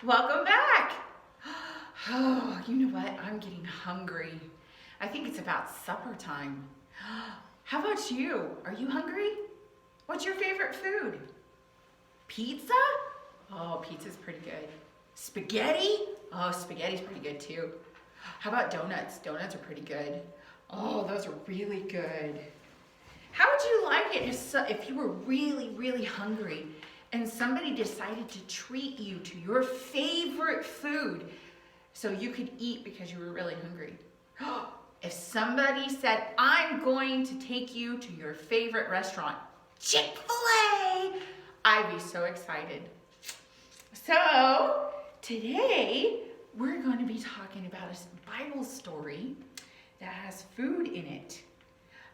Welcome back. Oh, you know what? I'm getting hungry. I think it's about supper time. How about you? Are you hungry? What's your favorite food? Pizza? Oh, pizza's pretty good. Spaghetti? Oh, spaghetti's pretty good too. How about donuts? Donuts are pretty good. Oh, those are really good. How would you like it if you were really, really hungry and somebody decided to treat you to your favorite food so you could eat because you were really hungry? If somebody said, I'm going to take you to your favorite restaurant, Chick-fil-A, I'd be so excited. So today we're going to be talking about a Bible story that has food in it.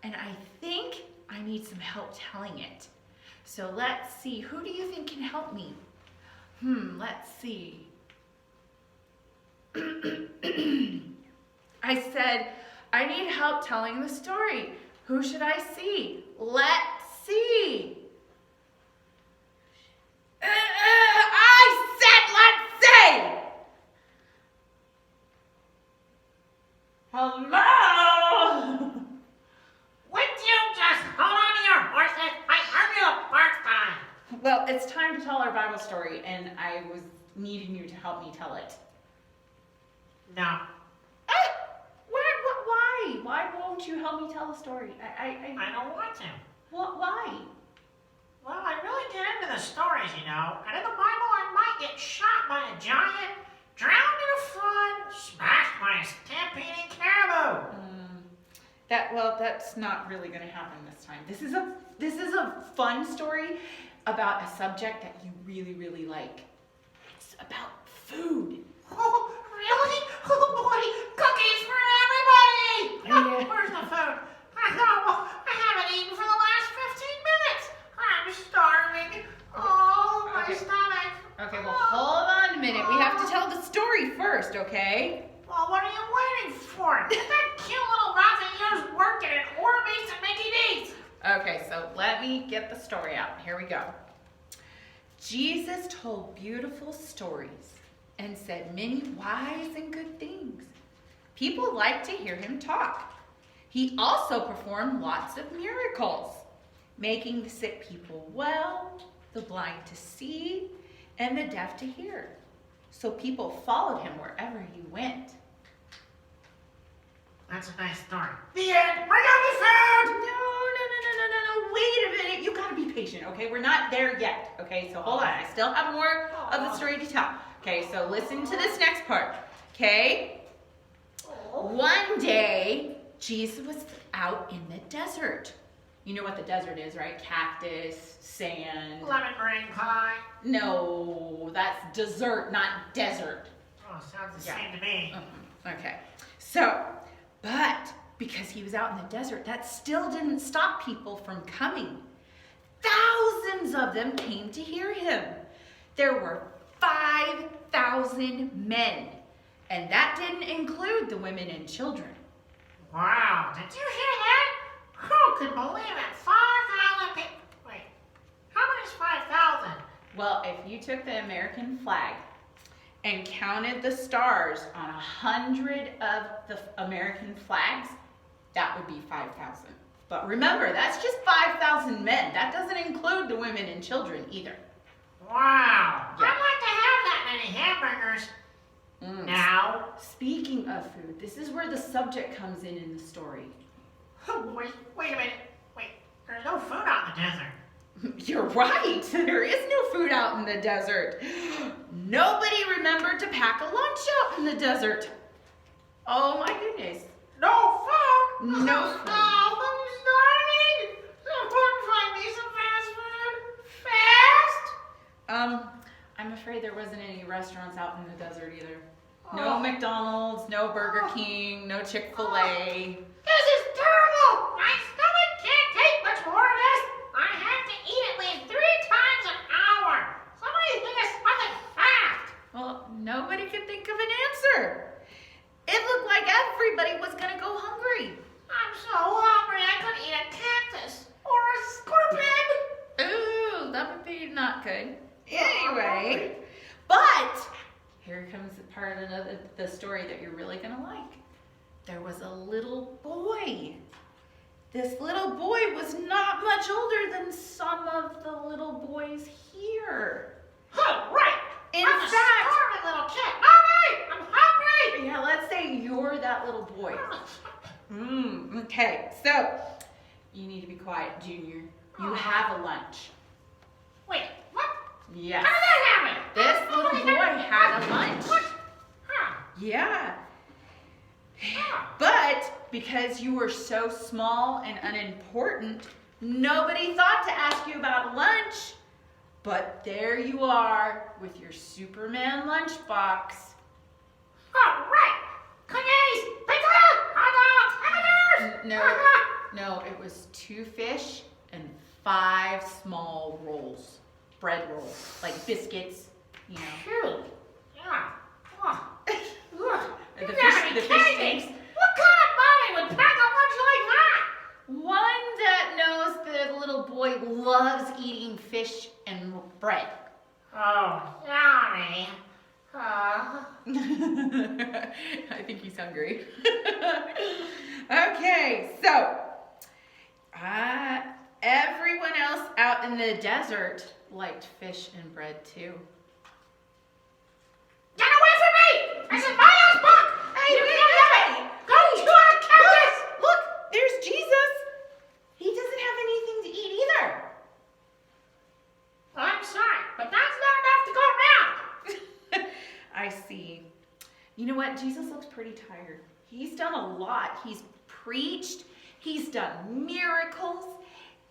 And I think I need some help telling it. So let's see, who do you think can help me? Let's see. I said, I need help telling the story. Who should I see? Let's see. I said, let's see. Hello. Would you just hold on to your horses? I heard you the first time. Well, it's time to tell our Bible story, and I was needing you to help me tell it. No. Why? Why won't you help me tell the story? I don't want to. Why? Well, I really get into the stories, you know. And in the Bible, I might get shot by a giant, drowned in a flood, smashed by a stampeding caribou. That's not really going to happen this time. This is a fun story about a subject that you really, really like. It's about food. Oh, really? Oh, boy. Cookies for everybody. Yeah. Where's the food? I haven't eaten for the last 15 minutes. I'm starving. Oh, my Okay. stomach. Okay, well, hold on a minute. We have to tell the story first, okay? Well, what are you waiting for? Get that cute little mouth of yours working and order me some Mickey D's. Okay, so let me get the story out. Here we go. Jesus told beautiful stories and said many wise and good things. People liked to hear him talk. He also performed lots of miracles, making the sick people well, the blind to see, and the deaf to hear. So people followed him wherever he went. That's a nice story. The end. Bring out the food. No. Wait a minute. You gotta be patient, okay? We're not there yet, okay? So hold on. I still have more of the story to tell. Okay, so listen to this next part, okay? One day, Jesus was out in the desert. You know what the desert is, right? Cactus, sand. Lemon meringue pie. No, that's dessert, not desert. Oh, sounds the Yeah. same to me. Okay, so, but because he was out in the desert, that still didn't stop people from coming. Thousands of them came to hear him. There were 5,000 men, and that didn't include the women and children. Wow, did you hear that? Who could believe it? 5,000 people. Wait, how many is 5,000? Well, if you took the American flag and counted the stars on 100 of the American flags, that would be 5,000. But remember, that's just 5,000 men. That doesn't include the women and children either. Wow, Yeah. I'd like to have that many hamburgers. Now, Speaking of food, this is where the subject comes in the story. wait a minute. Wait, there's no food out in the desert. You're right. There is no food out in the desert. Nobody remembered to pack a lunch out in the desert. Oh my goodness. No food? No food. Oh, I'm starving. Someone find me some fast food. Fast? I'm afraid there wasn't any restaurants out in the desert either. No McDonald's, no Burger King, no Chick-fil-A. This is terrible. My stomach can't take much more of this. I have to eat at least 3 times an hour. Somebody think of something fast. Well, nobody could think of an answer. It looked like everybody was gonna go hungry. I'm so hungry I could eat a cactus or a scorpion. Ooh, that would be not good. Anyway, but here comes the part of the story that you're really gonna like. There was a little boy. This little boy was not much older than some of the little boys here. Oh, right. In I'm a fact, starving little kid. Mommy, I'm hungry. yeah, let's say you're that little boy. Okay, so you need to be quiet, Junior. You have a lunch. Wait, what? Yes. How did that happen? This little boy had a lunch. What? Huh. Yeah. Huh. But because you were so small and unimportant, nobody thought to ask you about a lunch. But there you are with your Superman lunchbox. Oh, right. Cookies, pizza, hot dogs, hamburgers. No, it was 2 fish and 5 small rolls, bread rolls, like biscuits, you know. Phew. Yeah. Oh. Ugh. The You fish- gotta be the fish kidding. stinks. What kind of mommy would pack a lunch like that? One that knows that the little boy loves eating fish and bread. Oh, yummy. I think he's hungry. Okay, so everyone else out in the desert liked fish and bread too. Get away from me! This is my house book! Hey, you can't have it! Go to a cactus! Look, there's Jesus. He doesn't have anything to eat either. I'm sorry, but that's not enough to go around. I see. You know what? Jesus looks pretty tired. He's done a lot. He's preached. He's done miracles.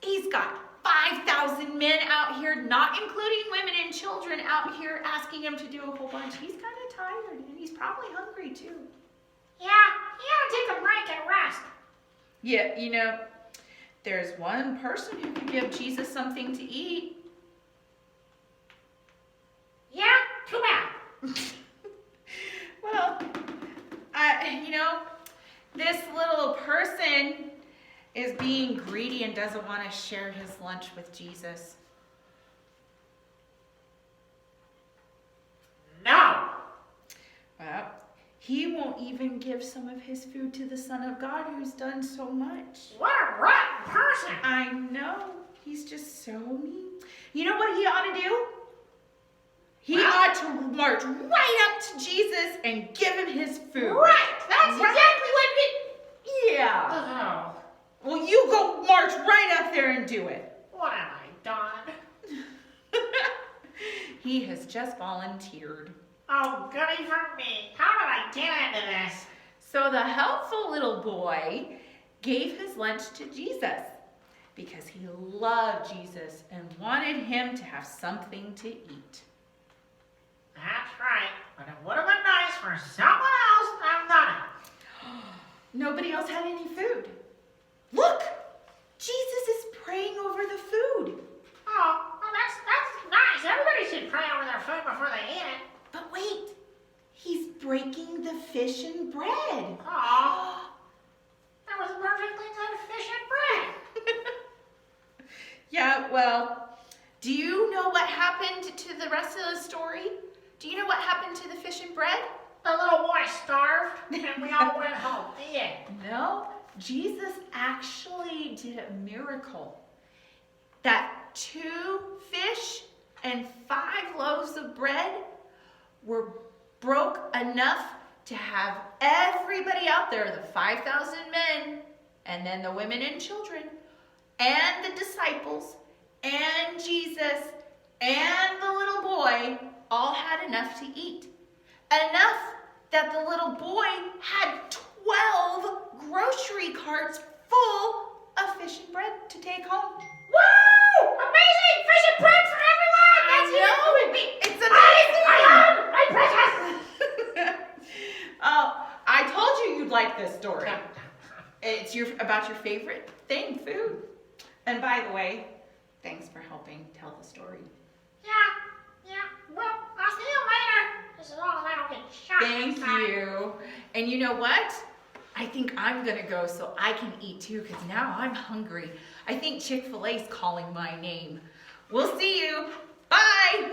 He's got 5,000 men out here, not including women and children, out here asking him to do a whole bunch. He's kind of tired, and he's probably hungry too. Yeah, he ought to take a break and rest. Yeah, you know, there's one person who could give Jesus something to eat. Yeah, too bad. Well, this little person is being greedy and doesn't want to share his lunch with Jesus. No. Well, he won't even give some of his food to the Son of God who's done so much. What a rotten person. I know. He's just so mean. You know what he ought to do? He ought to march right up to Jesus and give him his food. Right, that's exactly what we... Yeah. Oh, Well, you go march right up there and do it. what have I done? He has just volunteered. Oh, goody for me. How did I get into this? So the helpful little boy gave his lunch to Jesus because he loved Jesus and wanted him to have something to eat. That's right, but it would have been nice for someone else to have done it. Nobody else had any food. Look! Jesus is praying over the food. Oh, well, that's nice. Everybody should pray over their food before they eat it. But wait, he's breaking the fish and bread. Oh, that was perfectly good fish and bread. Yeah, well, do you know what happened to the rest of the story? Do you know what happened to the fish and bread? The little boy starved, and we all went home. The end. No, Jesus actually did a miracle. That 2 fish and 5 loaves of bread were broke enough to have everybody out there, the 5,000 men, and then the women and children, and the disciples, and Jesus, and the little boy all had enough to eat. Enough that the little boy had 12 grocery carts full of fish and bread to take home. Woo! Amazing fish and bread for everyone. That's It's I amazing. Oh, I told you you'd like this story. It's about your favorite thing, food. And by the way, thanks for helping tell the story. Yeah. Well, I'll see you later. As long as I don't get shot. Thank you. And you know what? I think I'm gonna go so I can eat too, because now I'm hungry. I think Chick-fil-A's calling my name. We'll see you. Bye.